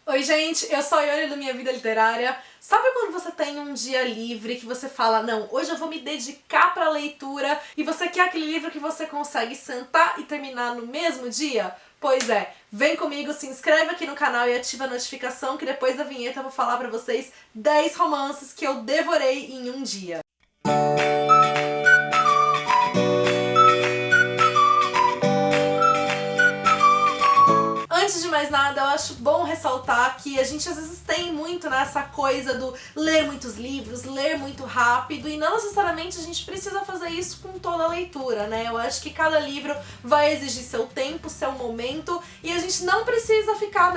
Oi gente, eu sou a Ione do Minha Vida Literária. Sabe quando você tem um dia livre que você fala, não, hoje eu vou me dedicar pra leitura e você quer aquele livro que você consegue sentar e terminar no mesmo dia? Pois é, vem comigo, se inscreve aqui no canal e ativa a notificação que depois da vinheta eu vou falar pra vocês 10 romances que eu devorei em um dia. Antes de mais nada, eu acho bom ressaltar que a gente às vezes tem muito nessa coisa do ler muitos livros, ler muito rápido, e não necessariamente a gente precisa fazer isso com toda a leitura, né? Eu acho que cada livro vai exigir seu tempo, seu momento, e a gente não precisa ficar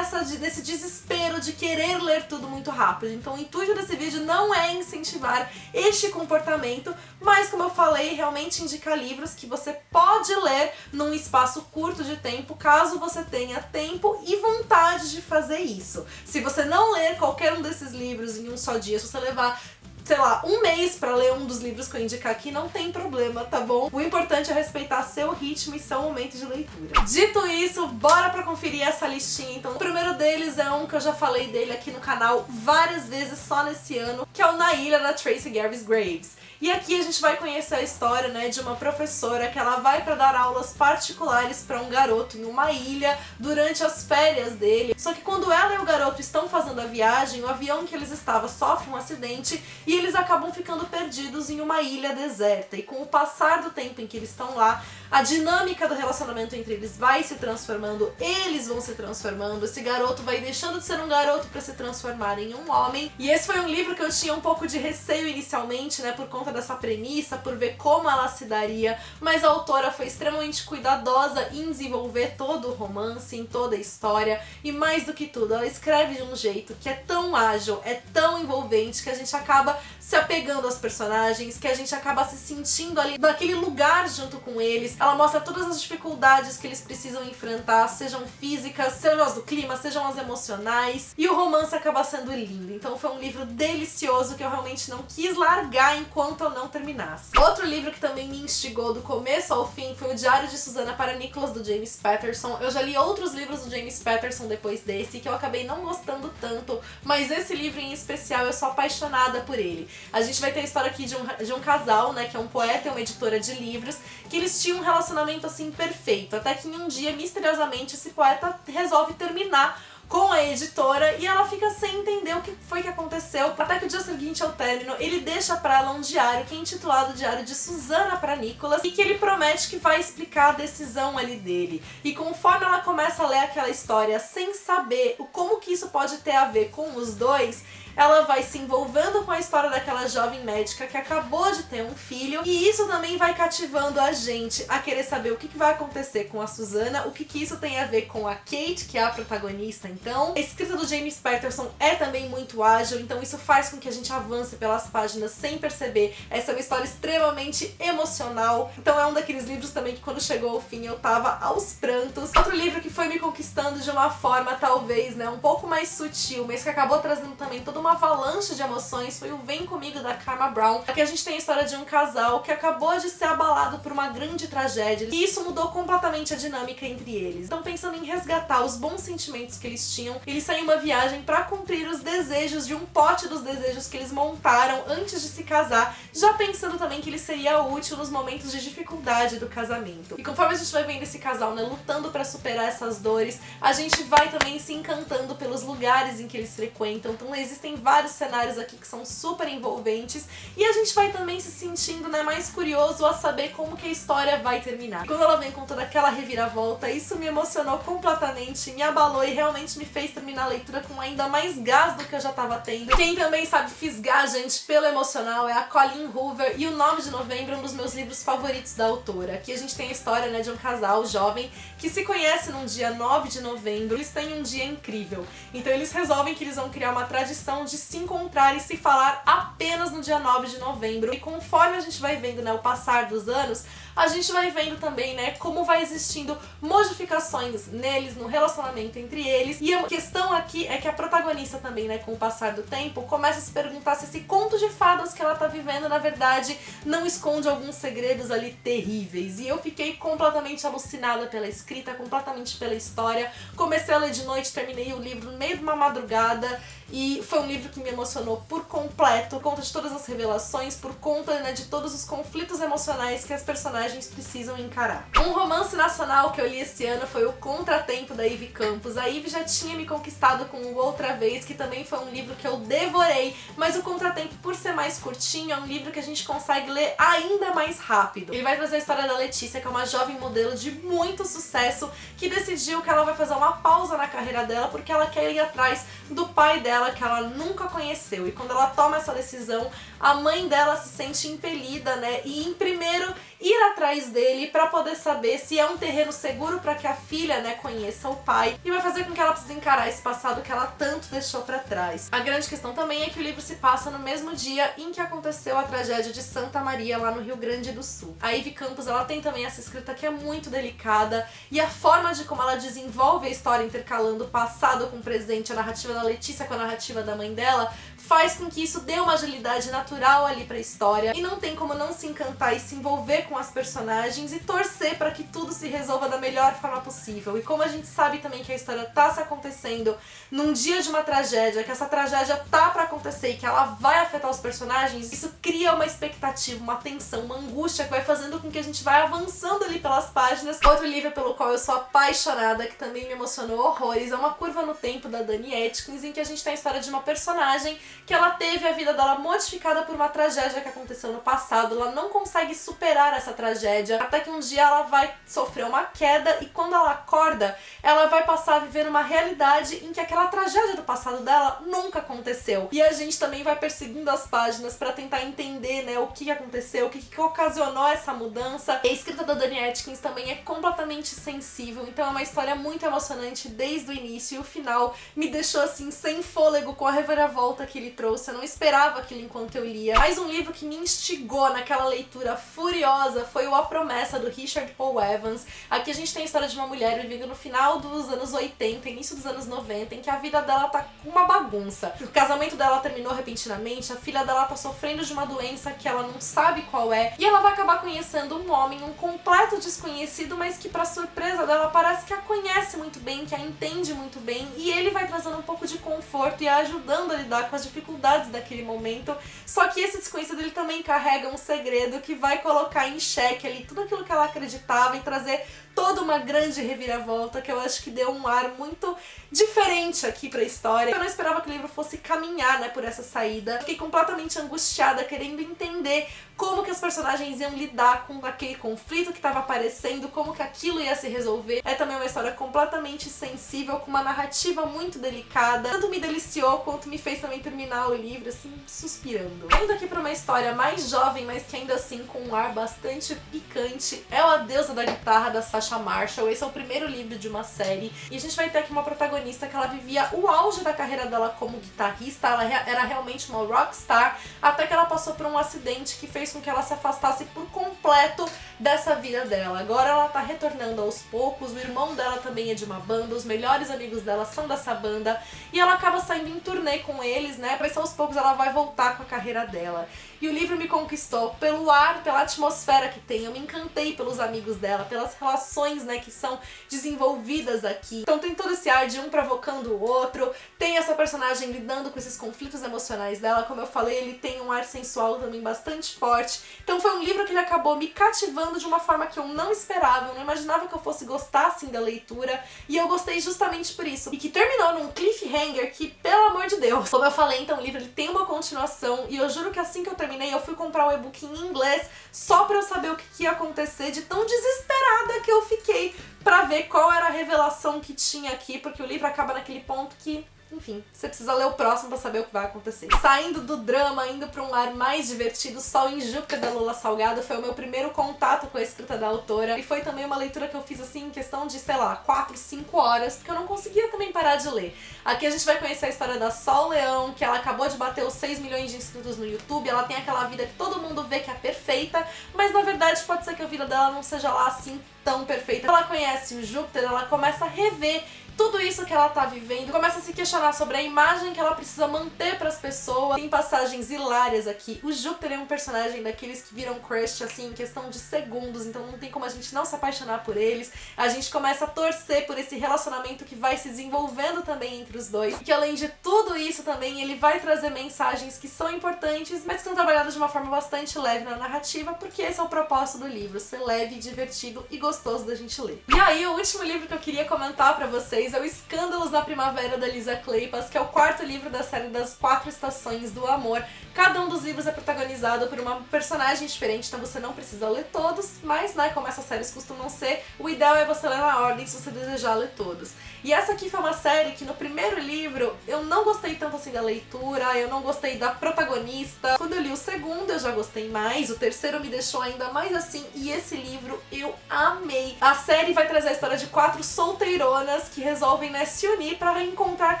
nesse desespero de querer ler tudo muito rápido. Então o intuito desse vídeo não é incentivar este comportamento, mas como eu falei, realmente indicar livros que você pode ler num espaço curto de tempo, caso você tenha tempo e vontade de fazer isso. Se você não ler qualquer um desses livros em um só dia, se você levar, sei lá, um mês pra ler um dos livros que eu indicar aqui, não tem problema, tá bom? O importante é respeitar seu ritmo e seu momento de leitura. Dito isso, bora pra conferir essa listinha. Então, o primeiro deles é um que eu já falei dele aqui no canal várias vezes só nesse ano, que é o Na Ilha, da Tracy Garvis Graves. E aqui a gente vai conhecer a história, né, de uma professora que ela vai para dar aulas particulares para um garoto em uma ilha durante as férias dele. Só que quando ela e o garoto estão fazendo a viagem, o avião que eles estavam sofre um acidente e eles acabam ficando perdidos em uma ilha deserta. E com o passar do tempo em que eles estão lá, a dinâmica do relacionamento entre eles vai se transformando, eles vão se transformando, esse garoto vai deixando de ser um garoto para se transformar em um homem. E esse foi um livro que eu tinha um pouco de receio inicialmente, né, por conta dessa premissa, por ver como ela se daria, mas a autora foi extremamente cuidadosa em desenvolver todo o romance, em toda a história, e mais do que tudo, ela escreve de um jeito que é tão ágil, é tão envolvente, que a gente acaba se apegando aos personagens, que a gente acaba se sentindo ali naquele lugar junto com eles. Ela mostra todas as dificuldades que eles precisam enfrentar, sejam físicas, sejam as do clima, sejam as emocionais, e o romance acaba sendo lindo. Então foi um livro delicioso que eu realmente não quis largar enquanto eu não terminasse. Outro livro que também me instigou do começo ao fim foi o Diário de Susana para Nicholas, do James Patterson. Eu já li outros livros do James Patterson depois desse, que eu acabei não gostando tanto, mas esse livro em especial eu sou apaixonada por ele. A gente vai ter a história aqui de um casal, né, que é um poeta e uma editora de livros, que eles tinham um relacionamento assim perfeito, até que em um dia, misteriosamente, esse poeta resolve terminar com a editora e ela fica sem entender o que foi que aconteceu, até que o dia seguinte ao término ele deixa pra ela um diário que é intitulado Diário de Susana para Nicholas, e que ele promete que vai explicar a decisão ali dele. E conforme ela começa a ler aquela história sem saber como que isso pode ter a ver com os dois, ela vai se envolvendo com a história daquela jovem médica que acabou de ter um filho, e isso também vai cativando a gente a querer saber o que vai acontecer com a Susana, o que isso tem a ver com a Kate, que é a protagonista. Então, a escrita do James Patterson é também muito ágil, então isso faz com que a gente avance pelas páginas sem perceber. Essa é uma história extremamente emocional, então é um daqueles livros também que quando chegou ao fim eu tava aos prantos. Outro livro que foi me conquistando de uma forma talvez, né, um pouco mais sutil, mas que acabou trazendo também toda uma avalanche de emoções foi o Vem Comigo, da Karma Brown. Aqui a gente tem a história de um casal que acabou de ser abalado por uma grande tragédia, e isso mudou completamente a dinâmica entre eles. Então, pensando em resgatar os bons sentimentos que eles tinham, eles saem em uma viagem para cumprir os desejos de um pote dos desejos que eles montaram antes de se casar, já pensando também que ele seria útil nos momentos de dificuldade do casamento. E conforme a gente vai vendo esse casal, né, lutando para superar essas dores, a gente vai também se encantando pelos lugares em que eles frequentam. Então existem vários cenários aqui que são super envolventes, e a gente vai também se sentindo, né, mais curioso a saber como que a história vai terminar. E quando ela vem com toda aquela reviravolta, isso me emocionou completamente, me abalou e realmente me fez terminar a leitura com ainda mais gás do que eu já tava tendo. Quem também sabe fisgar a gente pelo emocional é a Colleen Hoover, e O Nome de Novembro é um dos meus livros favoritos da autora. Aqui a gente tem a história, né, de um casal jovem que se conhece num dia 9 de novembro, eles têm um dia incrível. Então eles resolvem que eles vão criar uma tradição combinam de se encontrar e se falar apenas no dia 9 de novembro. E conforme a gente vai vendo, né, o passar dos anos, a gente vai vendo também, né, como vai existindo modificações neles, no relacionamento entre eles. E a questão aqui é que a protagonista também, né, com o passar do tempo, começa a se perguntar se esse conto de fadas que ela tá vivendo, na verdade, não esconde alguns segredos ali terríveis. E eu fiquei completamente alucinada pela escrita, completamente pela história. Comecei a ler de noite, terminei o livro no meio de uma madrugada. E foi um livro que me emocionou por completo, por conta de todas as revelações, por conta, né, de todos os conflitos emocionais que as personagens precisam encarar. Um romance nacional que eu li esse ano foi O Contratempo, da Ivy Campos. A Ivy já tinha me conquistado com o Outra Vez, que também foi um livro que eu devorei, mas O Contratempo, por ser mais curtinho, é um livro que a gente consegue ler ainda mais rápido. Ele vai trazer a história da Letícia, que é uma jovem modelo de muito sucesso, que decidiu que ela vai fazer uma pausa na carreira dela porque ela quer ir atrás do pai dela, que ela nunca conheceu. E quando ela toma essa decisão, a mãe dela se sente impelida, né, e em primeiro ir atrás dele para poder saber se é um terreno seguro para que a filha, né, conheça o pai, e vai fazer com que ela precise encarar esse passado que ela tanto deixou para trás. A grande questão também é que o livro se passa no mesmo dia em que aconteceu a tragédia de Santa Maria, lá no Rio Grande do Sul. A Ivy Campos, ela tem também essa escrita que é muito delicada, e a forma de como ela desenvolve a história intercalando o passado com o presente, a narrativa da Letícia com a narrativa da mãe dela, faz com que isso dê uma agilidade natural ali pra história, e não tem como não se encantar e se envolver com as personagens e torcer para que tudo se resolva da melhor forma possível. E como a gente sabe também que a história tá se acontecendo num dia de uma tragédia, que essa tragédia tá pra acontecer e que ela vai afetar os personagens, isso cria uma expectativa, uma tensão, uma angústia que vai fazendo com que a gente vai avançando ali pelas páginas. Outro livro pelo qual eu sou apaixonada, que também me emocionou horrores, é Uma Curva no Tempo, da Dani Atkins, em que a gente tem a história de uma personagem que ela teve a vida dela modificada por uma tragédia que aconteceu no passado. Ela não consegue superar essa tragédia, até que um dia ela vai sofrer uma queda, e quando ela acorda, ela vai passar a viver uma realidade em que aquela tragédia do passado dela nunca aconteceu. E a gente também vai perseguindo as páginas para tentar entender, né, o que aconteceu, o que ocasionou essa mudança. A escrita da Dani Atkins também é completamente sensível, então é uma história muito emocionante desde o início, e o final me deixou assim sem fôlego com a reviravolta que ele trouxe. Eu não esperava aquilo enquanto eu lia. Mais um livro que me instigou naquela leitura furiosa foi o A Promessa, do Richard Paul Evans. Aqui a gente tem a história de uma mulher vivendo no final dos anos 80, início dos anos 90, em que a vida dela tá uma bagunça. O casamento dela terminou repentinamente, a filha dela tá sofrendo de uma doença que ela não sabe qual é, e ela vai acabar conhecendo um homem, um completo desconhecido, mas que, pra surpresa dela, parece que a conhece muito bem, que a entende muito bem, e ele vai trazendo um pouco de conforto e a ajudando a lidar com as dificuldades daquele momento. Só que esse desconhecido, ele também carrega um segredo que vai colocar em xeque ali tudo aquilo que ela acreditava e trazer toda uma grande reviravolta, que eu acho que deu um ar muito diferente aqui pra história. Eu não esperava que o livro fosse caminhar, né, por essa saída. Fiquei completamente angustiada, querendo entender como que os personagens iam lidar com aquele conflito que estava aparecendo, como que aquilo ia se resolver. É também uma história completamente sensível, com uma narrativa muito delicada. Tanto me deliciou, quanto me fez também terminar o livro, assim, suspirando. Indo aqui pra uma história mais jovem, mas que ainda assim com um ar bastante picante, é o A Deusa da Guitarra, da Sasha Marshall. Esse é o primeiro livro de uma série, e a gente vai ter aqui uma protagonista que ela vivia o auge da carreira dela como guitarrista. Ela era realmente uma rockstar, até que ela passou por um acidente que fez com que ela se afastasse por completo dessa vida dela. Agora ela tá retornando aos poucos, o irmão dela também é de uma banda, os melhores amigos dela são dessa banda, e ela acaba saindo em turnê com eles, né, pra ver se aos poucos ela vai voltar com a carreira dela. E o livro me conquistou pelo ar, pela atmosfera que tem. Eu me encantei pelos amigos dela, pelas relações, né, que são desenvolvidas aqui. Então tem todo esse ar de um provocando o outro, tem essa personagem lidando com esses conflitos emocionais dela. Como eu falei, ele tem um ar sensual também bastante forte. Então foi um livro que ele acabou me cativando de uma forma que eu não esperava. Eu não imaginava que eu fosse gostar assim da leitura, e eu gostei justamente por isso. E que terminou num cliffhanger que, pelo amor de Deus. Como eu falei, então o livro ele tem uma continuação, e eu juro que assim que eu terminei, eu fui comprar o e-book em inglês só pra eu saber o que ia acontecer, de tão desesperada que eu fiquei pra ver qual era a revelação que tinha aqui, porque o livro acaba naquele ponto que enfim, você precisa ler o próximo pra saber o que vai acontecer. Saindo do drama, indo pra um ar mais divertido, Sol em Júpiter, da Lula Salgado, foi o meu primeiro contato com a escrita da autora, e foi também uma leitura que eu fiz assim em questão de, sei lá, 4, 5 horas, porque eu não conseguia também parar de ler. Aqui a gente vai conhecer a história da Sol Leão, que ela acabou de bater os 6 milhões de inscritos no YouTube, ela tem aquela vida que todo mundo vê que é perfeita, mas na verdade pode ser que a vida dela não seja lá assim tão perfeita. Ela conhece o Júpiter, ela começa a rever tudo isso que ela tá vivendo, começa a se questionar sobre a imagem que ela precisa manter pras pessoas. Tem passagens hilárias aqui. O Júpiter é um personagem daqueles que viram crush, assim, em questão de segundos, então não tem como a gente não se apaixonar por eles. A gente começa a torcer por esse relacionamento que vai se desenvolvendo também entre os dois. E que além de tudo isso também, ele vai trazer mensagens que são importantes, mas que estão trabalhadas de uma forma bastante leve na narrativa, porque esse é o propósito do livro, ser leve, divertido e gostoso da gente ler. E aí, o último livro que eu queria comentar pra vocês é o Escândalos na Primavera, da Lisa Kleypas, que é o 4º livro da série das 4 Estações do Amor. Cada um dos livros é protagonizado por uma personagem diferente, então você não precisa ler todos, mas, né, como essas séries costumam ser, o ideal é você ler na ordem se você desejar ler todos. E essa aqui foi uma série que no primeiro livro eu não gostei tanto assim da leitura, eu não gostei da protagonista. Quando eu li o segundo eu já gostei mais, o terceiro me deixou ainda mais assim, e esse livro eu amei. A série vai trazer a história de 4 solteironas que resolvem, né, se unir para reencontrar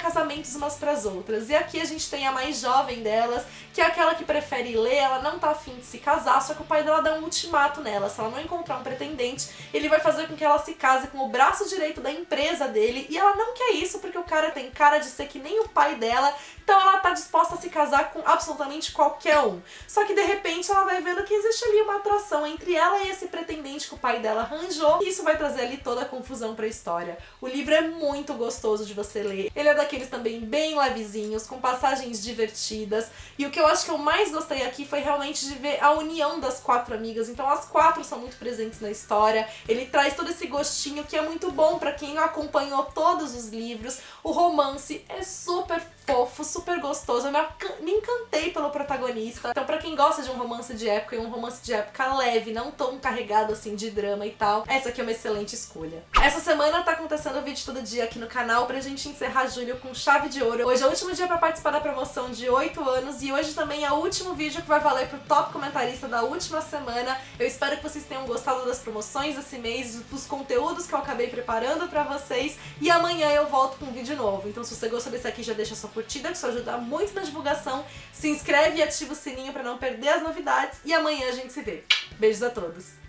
casamentos umas pras outras. E aqui a gente tem a mais jovem delas, que é aquela que prefere ler, ela não tá afim de se casar, só que o pai dela dá um ultimato nela. Se ela não encontrar um pretendente, ele vai fazer com que ela se case com o braço direito da empresa dele, e ela não quer isso porque o cara tem cara de ser que nem o pai dela, então ela tá disposta a se casar com absolutamente qualquer um. Só que de repente ela vai vendo que existe ali uma atração entre ela e esse pretendente que o pai dela arranjou, e isso vai trazer ali toda a confusão pra história. O livro é muito gostoso de você ler, ele é daqueles também bem levezinhos, com passagens divertidas, e o que eu acho que eu mais gostei aqui foi realmente de ver a união das 4 amigas, então as 4 são muito presentes na história, ele traz todo esse gostinho que é muito bom pra quem acompanhou todos os livros. O romance é super fofo, super gostoso, eu me encantei pelo protagonista. Então pra quem gosta de um romance de época, e um romance de época leve, não tão carregado assim de drama e tal, essa aqui é uma excelente escolha. Essa semana tá acontecendo o vídeo todo dia aqui no canal pra gente encerrar julho com chave de ouro. Hoje é o último dia pra participar da promoção de 8 anos e hoje também é o último vídeo que vai valer pro top comentarista da última semana. Eu espero que vocês tenham gostado das promoções desse mês, dos conteúdos que eu acabei preparando pra vocês, e amanhã eu volto com um vídeo novo. Então se você gostou desse aqui, já deixa sua curtida, que isso ajuda muito na divulgação. Se inscreve e ativa o sininho pra não perder as novidades, e amanhã a gente se vê. Beijos a todos!